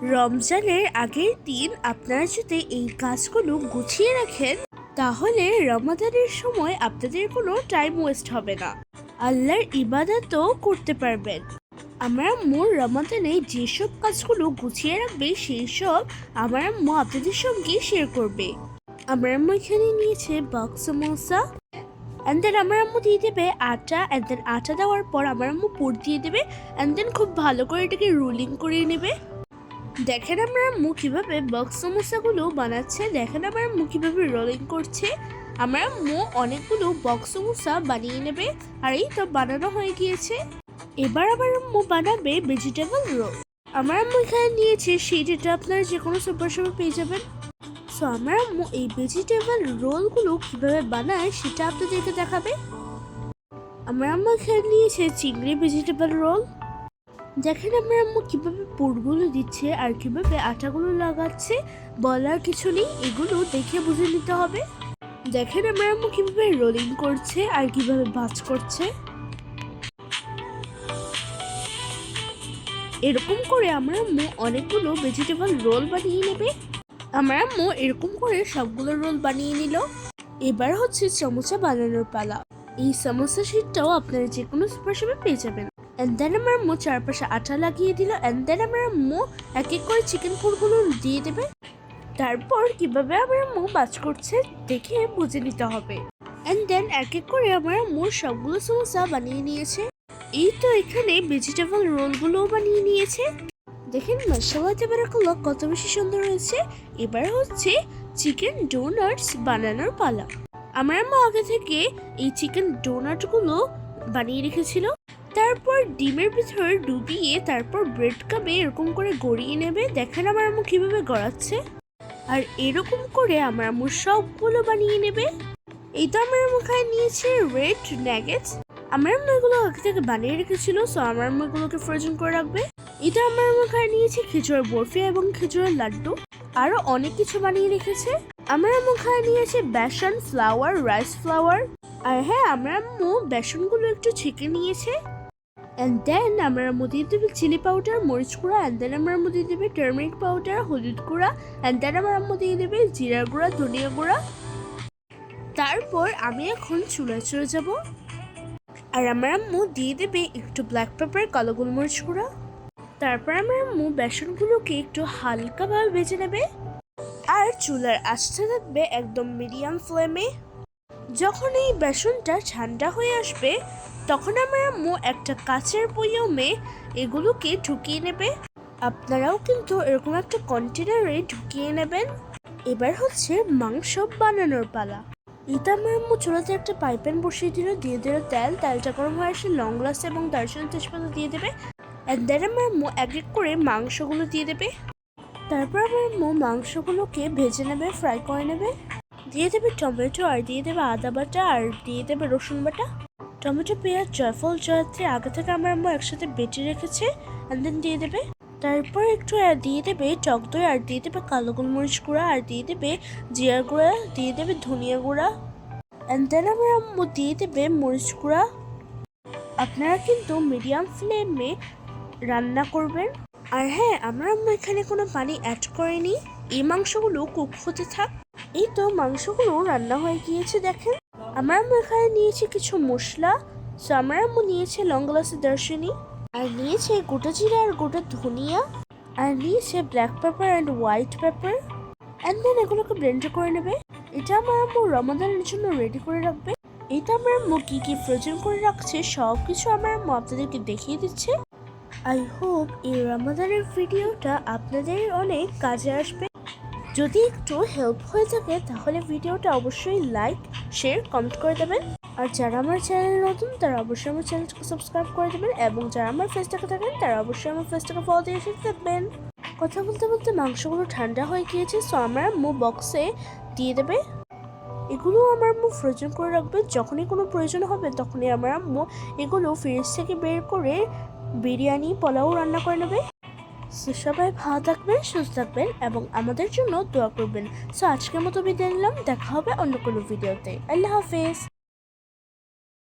রমজানের আগের দিন আপনারা যদি এই কাজগুলো গুছিয়ে রাখেন তাহলে রমাদানের সময় আপনাদের কোনো টাইম ওয়েস্ট হবে না, আল্লাহর ইবাদতও করতে পারবেন। আমার আম্মু রমাদানে যেসব কাজগুলো গুছিয়ে রাখবে সেই সব আমার আম্মু আপনাদের সঙ্গে শেয়ার করবে। আমার আম্মু এখানে নিয়েছে বক্স সমোসা, অ্যান্ড দেন আমার আম্মু দিয়ে দেবে আটা, অ্যান্ড দেন আটা দেওয়ার পর আমার আম্মু পুর দিয়ে দেবে, অ্যান্ড দেন খুব ভালো করে এটাকে রোলিং করে নেবে। দেখেন আমার আম্মু কিভাবে বক্স সমোসাগুলো বানাচ্ছে, দেখেন আমার আম্মু কিভাবে রোলিং করছে। আমার আম্মু অনেকগুলো বক্স সমোসা বানিয়ে নেবে, আর এই তো বানানো হয়ে গিয়েছে। এবার আমার আম্মু বানাবে ভেজিটেবল রোল। আমার আম্মু এখানে নিয়েছে সেই যেটা আপনারা যে কোনো সুপার শপে পেয়ে যাবেন। সো আমার আম্মু এই ভেজিটেবল রোলগুলো কিভাবে বানায় সেটা আপনাদেরকে দেখাবে। আমার আম্মু এখানে নিয়েছে চিংড়ি ভেজিটেবল রোল। দেখেন আমার আম্মু কিভাবে পুরগুলো দিচ্ছে আর কিভাবে আটাগুলো লাগাচ্ছে, বলার কিছু নেই, এগুলো দেখে বুঝে নিতে হবে। দেখেন আমার আম্মু কিভাবে রোলিং করছে আর কিভাবে ভাঁজ করছে। এরকম করে আমার আম্মু অনেকগুলো ভেজিটেবল রোল বানিয়ে নেবে। আমার আম্মু এরকম করে সবগুলো রোল বানিয়ে নিল। এবার হচ্ছে সমোসা বানানোর পালা। এই সমোসা শীটটাও আপনারা যে কোনো সুপার শপে পেয়ে যাবেন। অ্যান্ড দেন আমার আম্মু চারপাশে আটা লাগিয়ে দিল, অ্যান্ড দেন আমার আম্মু এক এক করে চিকেন পুরগুলো দিয়ে দেবে। তারপর কিভাবে আমার আম্মু ভাঁজ করছে দেখে বুঝে নিতে হবে। অ্যান্ড দেন এক এক করে আমার আম্মু সবগুলো সমোসা বানিয়ে নিয়েছে। এই তো এখানে ভেজিটেবল রোলগুলোও বানিয়ে নিয়েছে। দেখেন মাশাআল্লাহ তাবারাকাল্লাহ কত বেশি সুন্দর হয়েছে। এবার হচ্ছে চিকেন ডোনাটস বানানোর পালা। আমার আম্মু আগে থেকে এই চিকেন ডোনাটগুলো বানিয়ে রেখেছিল। তারপর ডিমের ভিতরে ডুবিয়ে তারপর ব্রেড কাপে এরকম করে গড়িয়ে নেবে। দেখেন আমার আম্মু কিভাবে গড়াচ্ছে, আর এরকম করে আমার আম্মু সবগুলো বানিয়ে নেবে। এই তো আমার আম্মু খায় নিয়েছে রেড ন্যাগেটস। আমার আম্মু এগুলো আগে থেকে বানিয়ে রেখেছিল, সো আমার আম্মু এগুলোকে ফ্রোজেন করে রাখবে। এটা আমার আম্মু খায় নিয়েছে খেজুরের বরফি এবং খেজুরের লাড্ডু, আরো অনেক কিছু বানিয়ে রেখেছে। আমার আম্মু খায় নিয়েছে বেসন, ফ্লাওয়ার, রাইস ফ্লাওয়ার, আর হ্যাঁ আমার আম্মু বেসনগুলো একটু ছেঁকে নিয়েছে। অ্যান্ড দেন আমার আম্মু দিয়ে দেবে চিলি পাউডার, মরিচ গুঁড়া, অ্যান্ড দেন আমার আম্মু দিয়ে দেবে টার্মেরিক পাউডার, হলুদ গুঁড়া, অ্যান্ড দেন আমার আম্মু দিয়ে দেবে জিরা গুঁড়া, ধনিয়া গুঁড়া। তারপর আমি এখন চুলায় চলে যাব, আর আমার আম্মু দিয়ে দেবে একটু ব্ল্যাক পেপার, কালো গোলমরিচ গুঁড়া। তারপর আমার আম্মু বেসনগুলোকে একটু হালকাভাবে ভেজে নেবে, আর চুলার আঁচটা থাকবে একদম মিডিয়াম ফ্লেমে। যখন এই বেসনটা ঠান্ডা হয়ে আসবে তখন আমার আম্মু একটা কাচের বয়মে এগুলোকে ঢুকিয়ে নেবে। আপনারাও কিন্তু এরকম একটা কন্টেনারে ঢুকিয়ে নেবেন। এবার হচ্ছে মাংস বানানোর পালা। এটা আমার আম্মু চুলাতে একটা পাইপ্যান বসিয়ে দিল, দিয়ে দিল তেল। তেলটা গরম হয়ে আসে লং গ্লাস এবং দারুচিনি তেজপাতা দিয়ে দেবে। অ্যান্ড দেন আমার আম্মু এক এক করে মাংসগুলো দিয়ে দেবে। তারপর আমার আম্মু মাংসগুলোকে ভেজে নেবে, ফ্রাই করে নেবে। দিয়ে দেবে টমেটো, আর দিয়ে দেবে আদা বাটা, আর দিয়ে দেবে রসুন বাটা। টমেটো, পেঁয়াজ, জয়ফল, জয়ত্রী আগে থেকে আমার আম্মু একসাথে বেটে রেখেছে, অ্যান্ড দেন দিয়ে দেবে। তারপর একটু দিয়ে দেবে টক দই, আর দিয়ে দেবে কালো গোলমরিচ গুঁড়া, আর দিয়ে দেবে জিরা গুঁড়া, দিয়ে দেবে ধনিয়া গুঁড়া, অ্যান্ড দেন আমার আম্মু দিয়ে দেবে মরিচ গুঁড়া। আপনারা কিন্তু মিডিয়াম ফ্লেমে রান্না করবেন। আর হ্যাঁ আমার আম্মু এখানে কোনো পানি অ্যাড করেনি, এই মাংসগুলো কুক হতে থাক। এই তো মাংসগুলো রান্না হয়ে গিয়েছে। দেখেন আমার আম্মু এখানে নিয়েছে কিছু মশলা। সো আমার আম্মু নিয়েছে লং গ্লাসের দারচিনি, আর নিয়েছে গোটা জিরা আর গোটা ধনিয়া, আর নিয়েছে black pepper and white pepper, and then এগুলোকে ব্লেন্ড করে নেবে। এটা আমার আম্মু রমাদানের জন্য রেডি করে রাখবে। এটা আমার আম্মু কি কি ফ্রোজেন করে রাখছে সব কিছু আমার আম্মু আপনাদেরকে দেখিয়ে দিচ্ছে। আই হোপ এই রমাদানের ভিডিওটা আপনাদের অনেক কাজে আসবে। যদি একটু হেল্প হয়ে থাকে তাহলে ভিডিওটা অবশ্যই লাইক, শেয়ার, কমেন্ট করে দেবেন। আর যারা আমার চ্যানেল নতুন তারা অবশ্যই আমার চ্যানেলটাকে সাবস্ক্রাইব করে দেবেন, এবং যারা আমার ফেসটাকে থাকেন তারা অবশ্যই আমার ফেসটাকে ফলো দিয়ে এসে থাকবেন। কথা বলতে বলতে মাংসগুলো ঠান্ডা হয়ে গিয়েছে, সো আমার আম্মু বক্সে দিয়ে দেবে। এগুলো আমার আম্মু ফ্রোজেন করে রাখবে, যখনই কোনো প্রয়োজন হবে তখনই আমার আম্মু এগুলো ফ্রিজ থেকে বের করে বিরিয়ানি, পোলাও রান্না করে নেবে। সবাই ভালো থাকবেন, সুস্থ থাকবেন এবং আমাদের জন্য দোয়া করবেন। সো আজকের মতো বিদায় নিলাম, দেখা হবে অন্য কোনো ভিডিওতে। আল্লাহ হাফেজ।